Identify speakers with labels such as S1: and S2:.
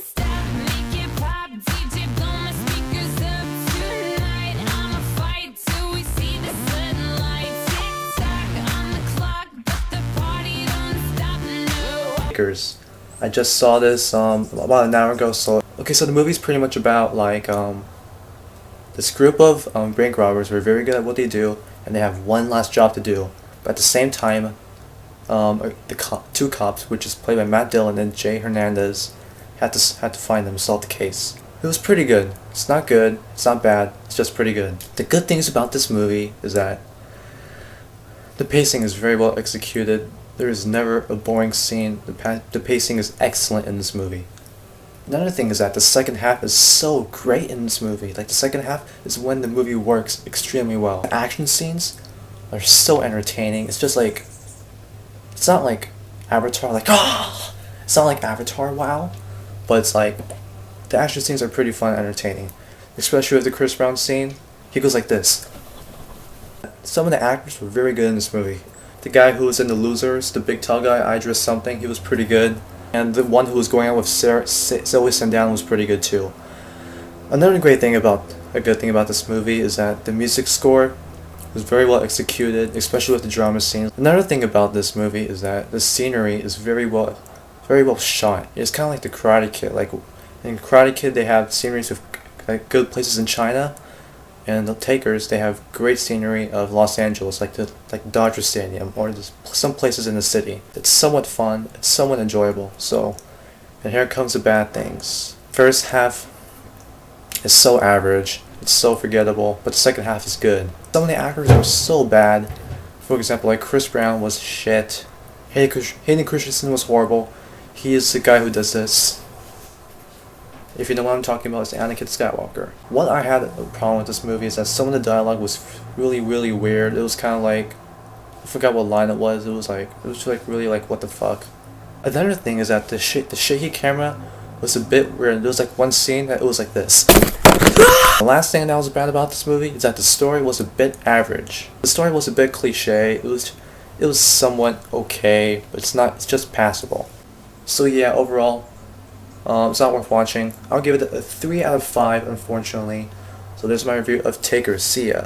S1: stop, make it pop. DJ, blow my speakers up tonight. I'ma fight till we see the sunlight. Tick tock on the clock, but the party don't stop, no.
S2: Lakers. I just saw this about an hour ago. So okay, so the movie's pretty much about like this group of bank robbers who are very good at what they do, and they have one last job to do. But at the same time, two cops, which is played by Matt Dillon and Jay Hernandez, had to find them, solve the case. It was pretty good. It's not good. It's not bad. It's just pretty good. The good things about this movie is that the pacing is very well executed. There is never a boring scene. The pacing is excellent in this movie. Another thing is that the second half is so great in this movie. Like, the second half is when the movie works extremely well. The action scenes are so entertaining. It's just like, it's not like Avatar, like, oh! It's not like Avatar, wow. But it's like, the action scenes are pretty fun and entertaining. Especially with the Chris Brown scene. He goes like this. Some of the actors were very good in this movie. The guy who was in The Losers, the big tall guy, Idris something, he was pretty good. And the one who was going out with Zoe Saldana was pretty good too. Another good thing about this movie is that the music score was very well executed, especially with the drama scenes. Another thing about this movie is that the scenery is very well shot. It's kind of like the Karate Kid. Like in Karate Kid, they have sceneries of like good places in China, and the Takers, they have great scenery of Los Angeles, like Dodger Stadium, or some places in the city. It's somewhat fun, it's somewhat enjoyable. So, and here comes the bad things. First half is so average, it's so forgettable, but the second half is good. Some of the actors are so bad. For example, like Chris Brown was shit. Hayden Christensen was horrible. He is the guy who does this. If you know what I'm talking about, it's Anakin Skywalker. What I had a problem with this movie is that some of the dialogue was really weird. It was kind of like, I forgot what line it was. It was really like, what the fuck. Another thing is that the shaky camera was a bit weird. There was like one scene that it was like this. The last thing that was bad about this movie is that the story was a bit average. The story was a bit cliche. It was somewhat okay, but it's just passable. So yeah, overall, it's not worth watching. I'll give it a 3 out of 5, unfortunately. So there's my review of Taker. See ya.